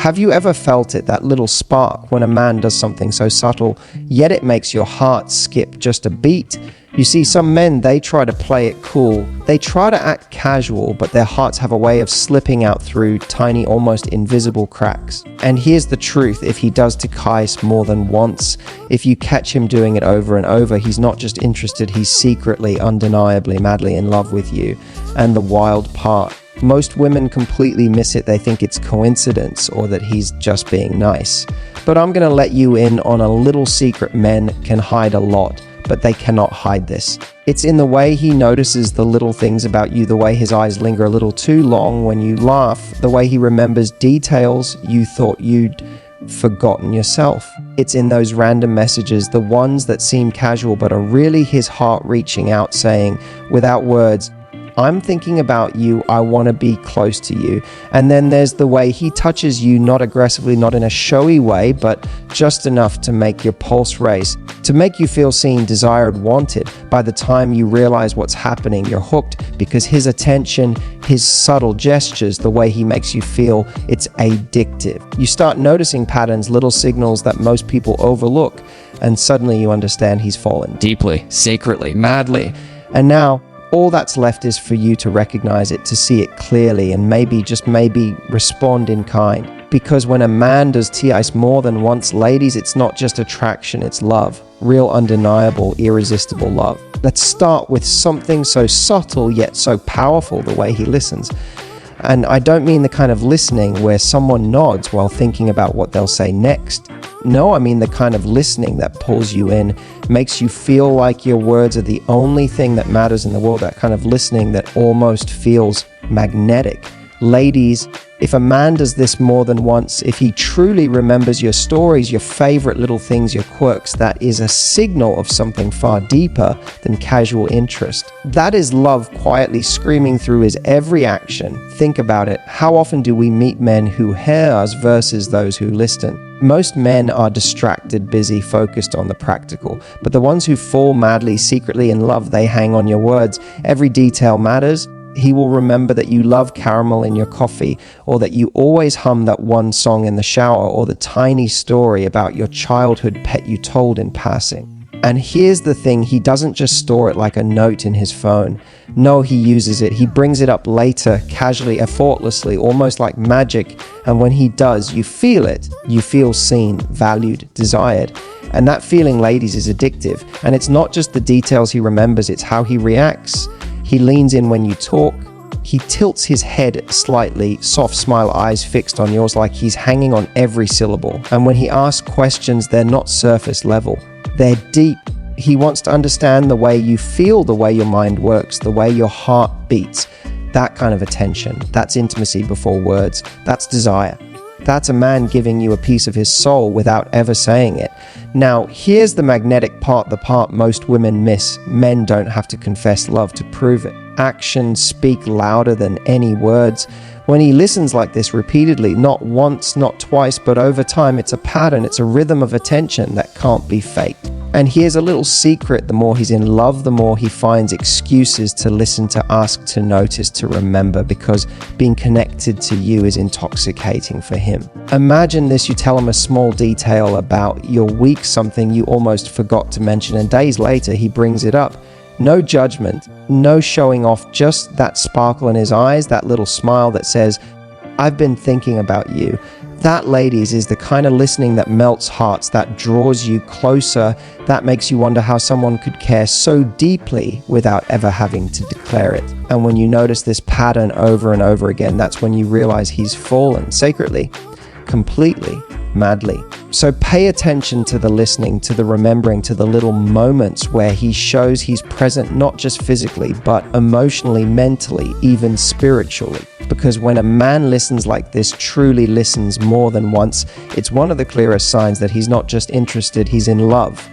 Have you ever felt it, that little spark, when a man does something so subtle, yet it makes your heart skip just a beat? You see, some men, they try to play it cool. They try to act casual, but their hearts have a way of slipping out through tiny, almost invisible cracks. And here's the truth: if he does to Kais more than once, if you catch him doing it over and over, he's not just interested, he's secretly, undeniably, madly in love with you. And the wild part: most women completely miss it. They think it's coincidence or that he's just being nice. But I'm gonna let you in on a little secret men can hide a lot, but they cannot hide this. It's in the way he notices the little things about you, the way his eyes linger a little too long when you laugh, the way he remembers details you thought you'd forgotten yourself. It's in those random messages, the ones that seem casual but are really his heart reaching out, saying, without words, I'm thinking about you, I want to be close to you. And then there's the way he touches you, not aggressively, not in a showy way, but just enough to make your pulse race, to make you feel seen, desired, wanted. By the time you realize what's happening, you're hooked, because his attention, his subtle gestures, the way he makes you feel, it's addictive. You start noticing patterns, little signals that most people overlook, and suddenly you understand he's fallen Deeply, sacredly, madly. And now, all that's left is for you to recognize it, to see it clearly, and maybe, just maybe, respond in kind. Because when a man does Tiais more than once, ladies, it's not just attraction, it's love. Real, undeniable, irresistible love. Let's start with something so subtle yet so powerful: the way he listens. And I don't mean the kind of listening where someone nods while thinking about what they'll say next. No, I mean the kind of listening that pulls you in, makes you feel like your words are the only thing that matters in the world, that kind of listening that almost feels magnetic. Ladies, if a man does this more than once, if he truly remembers your stories, your favorite little things, your quirks, that is a signal of something far deeper than casual interest. That is love quietly screaming through his every action. Think about it. How often do we meet men who hear us versus those who listen? Most men are distracted, busy, focused on the practical, but the ones who fall madly, secretly in love, they hang on your words. Every detail matters. He will remember that you love caramel in your coffee, or that you always hum that one song in the shower, or the tiny story about your childhood pet you told in passing. And here's the thing: he doesn't just store it like a note in his phone. No, he uses it. He brings it up later, casually, effortlessly, almost like magic. And when he does, you feel it. You feel seen, valued, desired. And that feeling, ladies, is addictive. And it's not just the details he remembers, it's how he reacts. He leans in when you talk. He tilts his head slightly, soft smile, eyes fixed on yours, like he's hanging on every syllable. And when he asks questions, they're not surface level. They're deep. He wants to understand the way you feel, the way your mind works, the way your heart beats. That kind of attention. That's intimacy before words. That's desire. That's a man giving you a piece of his soul without ever saying it. Now, here's the magnetic part, the part most women miss. Men don't have to confess love to prove it. Actions speak louder than any words. When he listens like this repeatedly, not once, not twice, but over time, it's a pattern, it's a rhythm of attention that can't be faked. And here's a little secret: the more he's in love, the more he finds excuses to listen, to ask, to notice, to remember, because being connected to you is intoxicating for him. Imagine this: you tell him a small detail about your week, something you almost forgot to mention, and days later he brings it up. No judgment, no showing off, just that sparkle in his eyes, that little smile that says, I've been thinking about you. That, ladies, is the kind of listening that melts hearts, that draws you closer, that makes you wonder how someone could care so deeply without ever having to declare it. And when you notice this pattern over and over again, that's when you realize he's fallen sacredly, completely, madly. So pay attention to the listening, to the remembering, to the little moments where he shows he's present, not just physically, but emotionally, mentally, even spiritually. Because when a man listens like this, truly listens more than once, it's one of the clearest signs that he's not just interested, he's in love.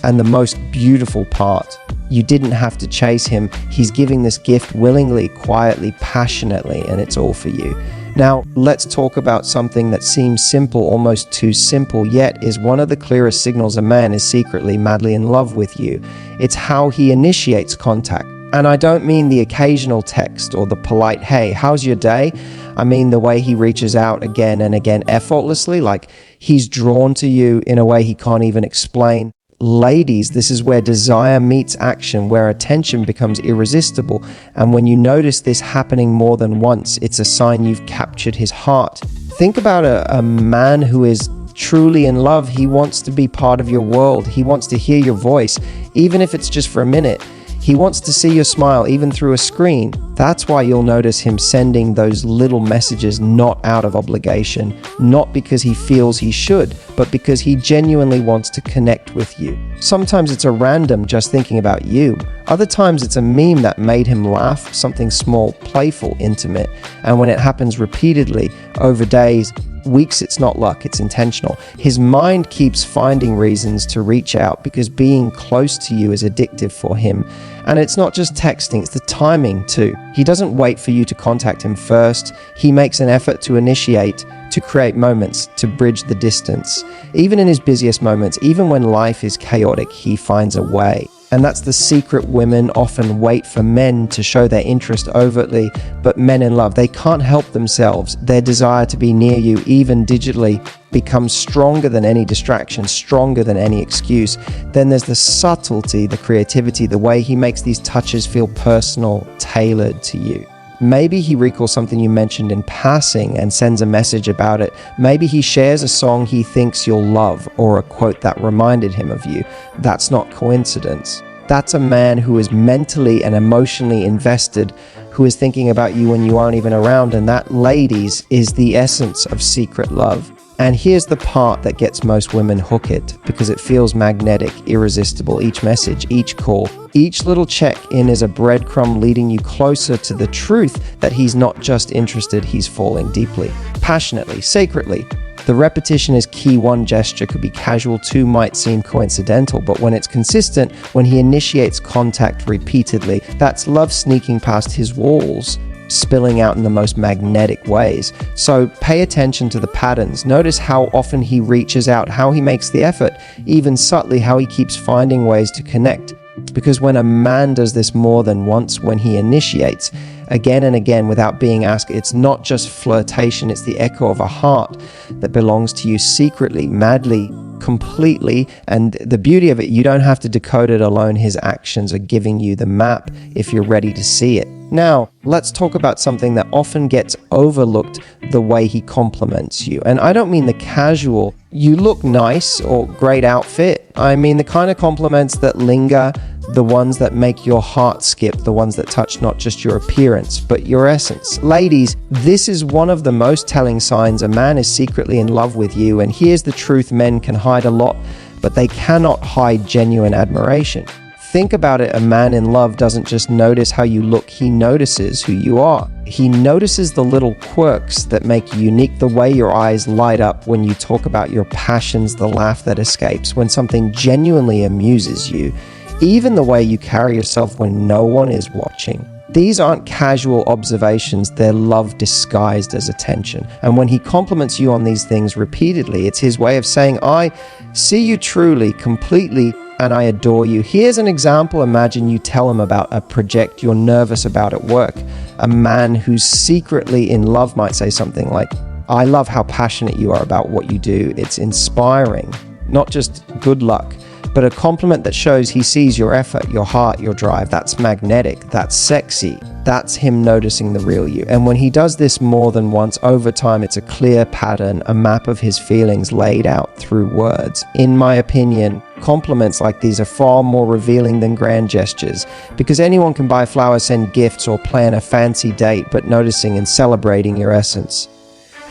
And the most beautiful part, you didn't have to chase him. He's giving this gift willingly, quietly, passionately, and it's all for you. Now, let's talk about something that seems simple, almost too simple, yet is one of the clearest signals a man is secretly, madly in love with you. It's how he initiates contact. And I don't mean the occasional text or the polite, hey, how's your day? I mean the way he reaches out again and again effortlessly, like he's drawn to you in a way he can't even explain. Ladies, this is where desire meets action, where attention becomes irresistible. And when you notice this happening more than once, it's a sign you've captured his heart. Think about a man who is truly in love. He wants to be part of your world. He wants to hear your voice, even if it's just for a minute. He wants to see your smile, even through a screen. That's why you'll notice him sending those little messages not out of obligation, not because he feels he should, but because he genuinely wants to connect with you. Sometimes it's a random just thinking about you. Other times it's a meme that made him laugh, something small, playful, intimate. And when it happens repeatedly, over days, weeks, it's not luck, it's intentional. His mind keeps finding reasons to reach out because being close to you is addictive for him. And it's not just texting, it's the timing too. He doesn't wait for you to contact him first. He makes an effort to initiate, to create moments, to bridge the distance. Even in his busiest moments, even when life is chaotic, he finds a way. And that's the secret. Women often wait for men to show their interest overtly, but men in love, they can't help themselves. Their desire to be near you, even digitally, becomes stronger than any distraction, stronger than any excuse. Then there's the subtlety, the creativity, the way he makes these touches feel personal, tailored to you. Maybe he recalls something you mentioned in passing and sends a message about it. Maybe he shares a song he thinks you'll love or a quote that reminded him of you. That's not coincidence. That's a man who is mentally and emotionally invested, who is thinking about you when you aren't even around. And that, ladies, is the essence of secret love. And here's the part that gets most women hooked, because it feels magnetic, irresistible. Each message, each call, each little check-in is a breadcrumb leading you closer to the truth that he's not just interested, he's falling deeply, passionately, sacredly. The repetition is key. One gesture could be casual, two might seem coincidental, but when it's consistent, when he initiates contact repeatedly, that's love sneaking past his walls, spilling out in the most magnetic ways. So pay attention to the patterns. Notice how often he reaches out, how he makes the effort, even subtly how he keeps finding ways to connect. Because when a man does this more than once, when he initiates again and again without being asked, it's not just flirtation, it's the echo of a heart that belongs to you secretly, madly, completely. And the beauty of it, you don't have to decode it alone. His actions are giving you the map if you're ready to see it. Now, let's talk about something that often gets overlooked, the way he compliments you. And I don't mean the casual, you look nice or great outfit. I mean the kind of compliments that linger, the ones that make your heart skip, the ones that touch not just your appearance, but your essence. Ladies, this is one of the most telling signs a man is secretly in love with you. And here's the truth: men can hide a lot, but they cannot hide genuine admiration. Think about it. A man in love doesn't just notice how you look, he notices who you are. He notices the little quirks that make you unique, the way your eyes light up when you talk about your passions, the laugh that escapes when something genuinely amuses you, even the way you carry yourself when no one is watching. These aren't casual observations, they're love disguised as attention. And when he compliments you on these things repeatedly, it's his way of saying, I see you truly, completely, and I adore you. Here's an example. Imagine you tell him about a project you're nervous about at work. A man who's secretly in love might say something like, I love how passionate you are about what you do. It's inspiring. Not just good luck, but a compliment that shows he sees your effort, your heart, your drive. That's magnetic. That's sexy. That's him noticing the real you. And when he does this more than once, over time, it's a clear pattern, a map of his feelings laid out through words. In my opinion, compliments like these are far more revealing than grand gestures, because anyone can buy flowers, send gifts, or plan a fancy date, but noticing and celebrating your essence,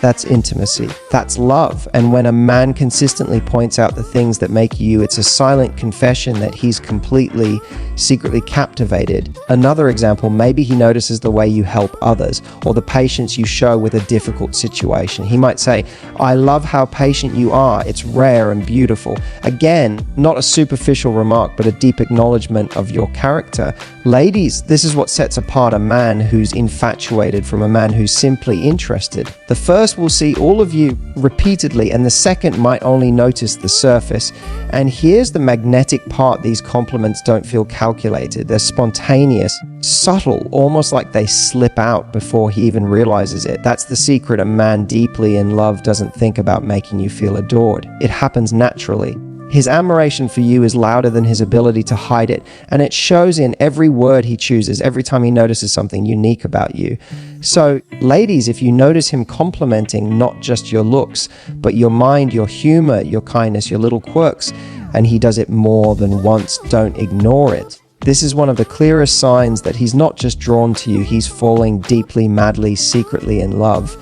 that's intimacy. That's love. And when a man consistently points out the things that make you, it's a silent confession that he's completely, secretly captivated. Another example, maybe he notices the way you help others or the patience you show with a difficult situation. He might say, I love how patient you are. It's rare and beautiful. Again, not a superficial remark, but a deep acknowledgement of your character. Ladies, this is what sets apart a man who's infatuated from a man who's simply interested. The first first will see all of you repeatedly, and the second might only notice the surface. And here's the magnetic part: these compliments don't feel calculated. They're spontaneous, subtle, almost like they slip out before he even realizes it. That's the secret. A man deeply in love doesn't think about making you feel adored. It happens naturally. His admiration for you is louder than his ability to hide it, and it shows in every word he chooses, every time he notices something unique about you. So, ladies, if you notice him complimenting not just your looks, but your mind, your humor, your kindness, your little quirks, and he does it more than once, don't ignore it. This is one of the clearest signs that he's not just drawn to you, he's falling deeply, madly, secretly in love.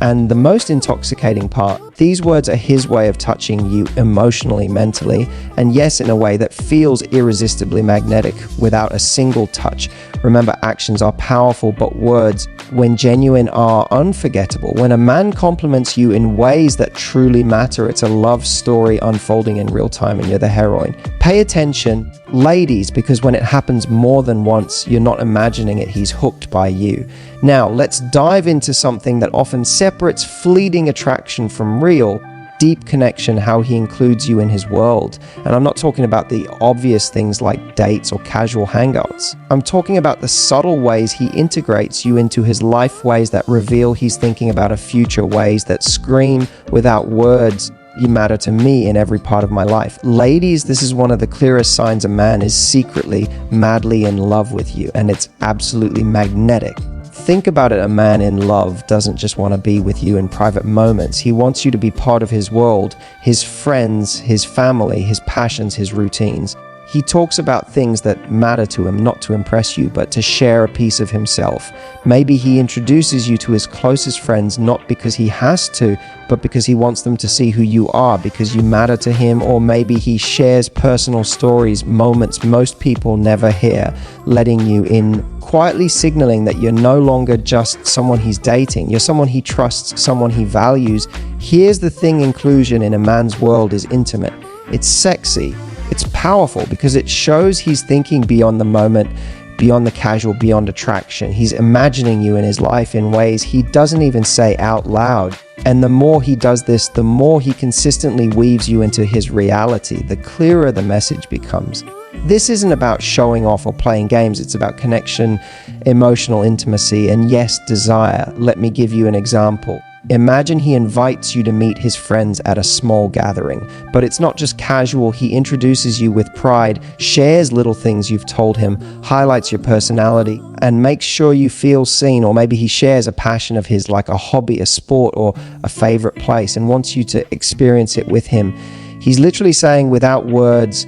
And the most intoxicating part, these words are his way of touching you emotionally, mentally, and yes, in a way that feels irresistibly magnetic without a single touch. Remember, actions are powerful, but words, when genuine, are unforgettable. When a man compliments you in ways that truly matter, it's a love story unfolding in real time, and you're the heroine. Pay attention, ladies, because when it happens more than once, you're not imagining it, he's hooked by you. Now, let's dive into something that often separates fleeting attraction from real, deep connection, how he includes you in his world. And I'm not talking about the obvious things like dates or casual hangouts. I'm talking about the subtle ways he integrates you into his life, ways that reveal he's thinking about a future, ways that scream without words, "You matter to me in every part of my life." Ladies, this is one of the clearest signs a man is secretly, madly in love with you, and it's absolutely magnetic. Think about it, a man in love doesn't just want to be with you in private moments. He wants you to be part of his world, his friends, his family, his passions, his routines. He talks about things that matter to him, not to impress you, but to share a piece of himself. Maybe he introduces you to his closest friends, not because he has to, but because he wants them to see who you are, because you matter to him. Or maybe he shares personal stories, moments most people never hear, letting you in, quietly signaling that you're no longer just someone he's dating. You're someone he trusts, someone he values. Here's the thing: inclusion in a man's world is intimate. It's sexy. It's powerful because it shows he's thinking beyond the moment, beyond the casual, beyond attraction. He's imagining you in his life in ways he doesn't even say out loud. And the more he does this, the more he consistently weaves you into his reality, the clearer the message becomes. This isn't about showing off or playing games. It's about connection, emotional intimacy, and yes, desire. Let me give you an example. Imagine he invites you to meet his friends at a small gathering, but it's not just casual. He introduces you with pride, shares little things you've told him, highlights your personality, and makes sure you feel seen. Or maybe he shares a passion of his, like a hobby, a sport, or a favorite place, and wants you to experience it with him. He's literally saying without words,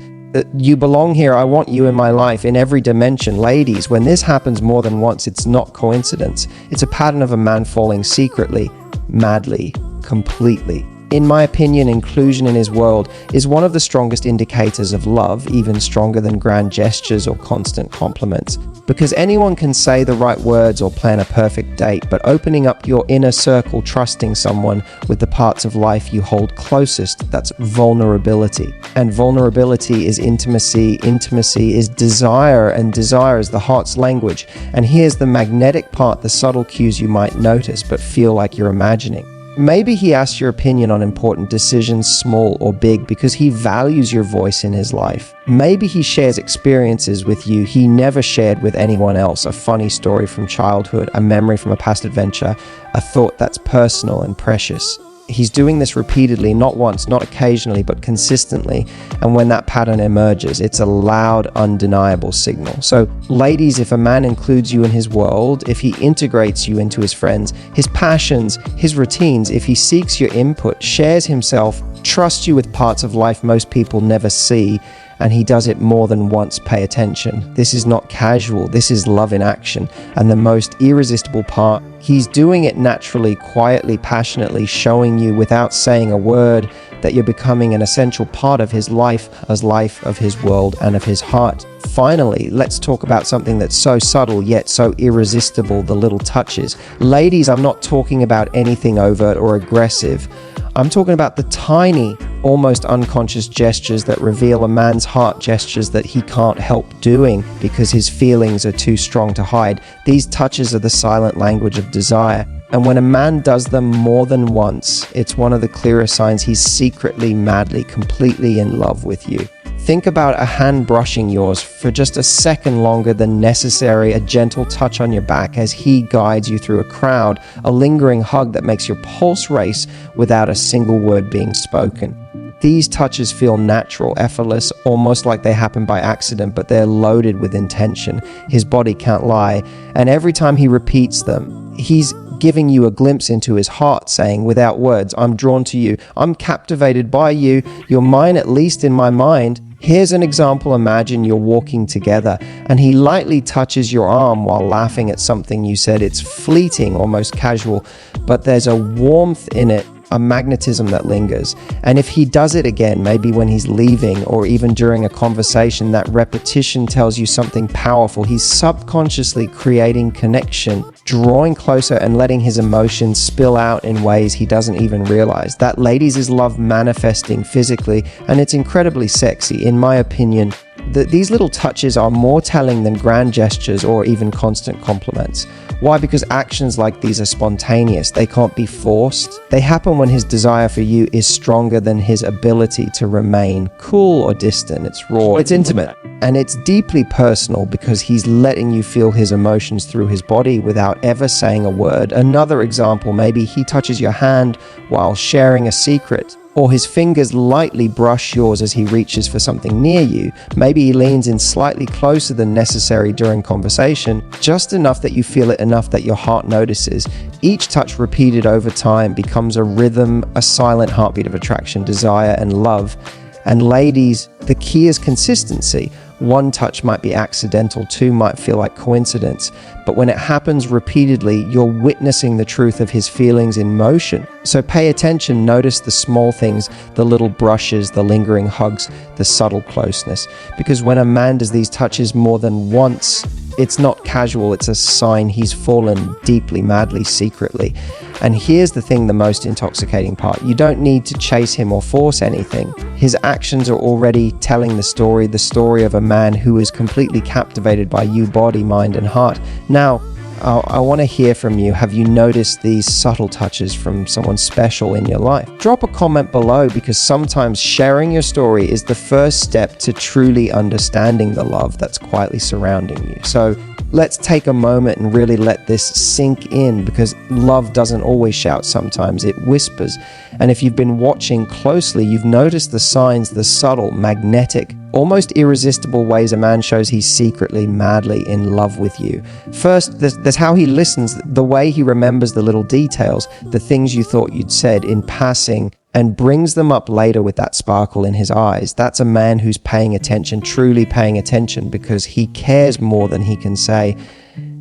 "You belong here. I want you in my life in every dimension." Ladies, when this happens more than once, it's not coincidence. It's a pattern of a man falling secretly, madly, completely. In my opinion, inclusion in his world is one of the strongest indicators of love, even stronger than grand gestures or constant compliments. Because anyone can say the right words or plan a perfect date, but opening up your inner circle, trusting someone with the parts of life you hold closest, that's vulnerability. And vulnerability is intimacy, intimacy is desire, and desire is the heart's language. And here's the magnetic part, the subtle cues you might notice but feel like you're imagining. Maybe he asks your opinion on important decisions, small or big, because he values your voice in his life. Maybe he shares experiences with you he never shared with anyone else, a funny story from childhood, a memory from a past adventure, a thought that's personal and precious. He's doing this repeatedly, not once, not occasionally, but consistently. And when that pattern emerges, it's a loud, undeniable signal. So, ladies, if a man includes you in his world, if he integrates you into his friends, his passions, his routines, if he seeks your input, shares himself, trusts you with parts of life most people never see, and he does it more than once, pay attention. This is not casual, this is love in action. And the most irresistible part, he's doing it naturally, quietly, passionately, showing you without saying a word that you're becoming an essential part of his life, as life of his world and of his heart. Finally, let's talk about something that's so subtle yet so irresistible, the little touches. Ladies, I'm not talking about anything overt or aggressive. I'm talking about the tiny, almost unconscious gestures that reveal a man's heart, gestures that he can't help doing because his feelings are too strong to hide. These touches are the silent language of desire. And when a man does them more than once, it's one of the clearest signs he's secretly, madly, completely in love with you. Think about a hand brushing yours for just a second longer than necessary, a gentle touch on your back as he guides you through a crowd, a lingering hug that makes your pulse race without a single word being spoken. These touches feel natural, effortless, almost like they happen by accident, but they're loaded with intention. His body can't lie, and every time he repeats them, he's giving you a glimpse into his heart, saying, without words, I'm drawn to you, I'm captivated by you, you're mine, at least in my mind. Here's an example. Imagine you're walking together and he lightly touches your arm while laughing at something you said. It's fleeting, almost casual, but there's a warmth in it, a magnetism that lingers. And if he does it again, maybe when he's leaving or even during a conversation, that repetition tells you something powerful. He's subconsciously creating connection, drawing closer and letting his emotions spill out in ways he doesn't even realize. That, ladies, is love manifesting physically, and it's incredibly sexy. In my opinion, these little touches are more telling than grand gestures or even constant compliments. Why? Because actions like these are spontaneous. They can't be forced. They happen when his desire for you is stronger than his ability to remain cool or distant. It's raw, it's intimate, and it's deeply personal because he's letting you feel his emotions through his body without ever saying a word. Another example, maybe he touches your hand while sharing a secret, or his fingers lightly brush yours as he reaches for something near you. Maybe he leans in slightly closer than necessary during conversation, just enough that you feel it enough that your heart notices. Each touch repeated over time becomes a rhythm, a silent heartbeat of attraction, desire, and love. And ladies, the key is consistency. One touch might be accidental, two might feel like coincidence, but when it happens repeatedly, you're witnessing the truth of his feelings in motion. So pay attention, notice the small things, the little brushes, the lingering hugs, the subtle closeness. Because when a man does these touches more than once, it's not casual, it's a sign he's fallen deeply, madly, secretly. And here's the thing, the most intoxicating part. You don't need to chase him or force anything. His actions are already telling the story of a man who is completely captivated by you, body, mind, and heart. Now, I want to hear from you. Have you noticed these subtle touches from someone special in your life? Drop a comment below, because sometimes sharing your story is the first step to truly understanding the love that's quietly surrounding you. So let's take a moment and really let this sink in, because love doesn't always shout. Sometimes it whispers. And if you've been watching closely, you've noticed the signs, the subtle, magnetic, almost irresistible ways a man shows he's secretly, madly in love with you. First, there's how he listens, the way he remembers the little details, the things you thought you'd said in passing, and brings them up later with that sparkle in his eyes. That's a man who's paying attention, truly paying attention, because he cares more than he can say.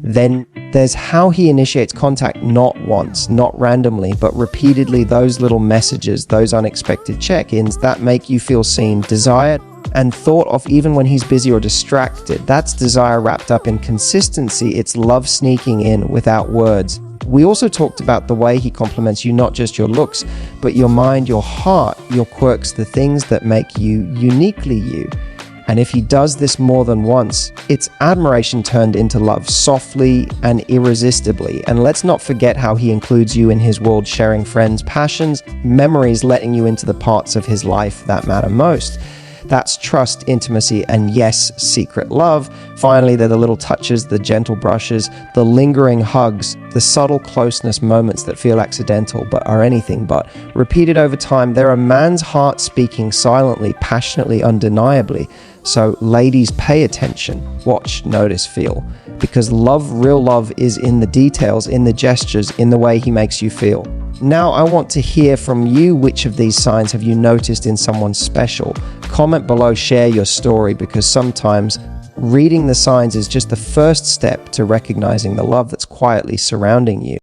Then there's how he initiates contact, not once, not randomly, but repeatedly. Those little messages, those unexpected check-ins that make you feel seen, desired, and thought of even when he's busy or distracted. That's desire wrapped up in consistency. It's love sneaking in without words. We also talked about the way he compliments you, not just your looks, but your mind, your heart, your quirks, the things that make you uniquely you. And if he does this more than once, it's admiration turned into love, softly and irresistibly. And let's not forget how he includes you in his world, sharing friends, passions, memories, letting you into the parts of his life that matter most. That's trust, intimacy, and yes, secret love. Finally, they're the little touches, the gentle brushes, the lingering hugs, the subtle closeness moments that feel accidental but are anything but. Repeated over time, they're a man's heart speaking silently, passionately, undeniably. So ladies, pay attention, watch, notice, feel. Because love, real love, is in the details, in the gestures, in the way he makes you feel. Now I want to hear from you. Which of these signs have you noticed in someone special? Comment below, share your story, because sometimes reading the signs is just the first step to recognizing the love that's quietly surrounding you.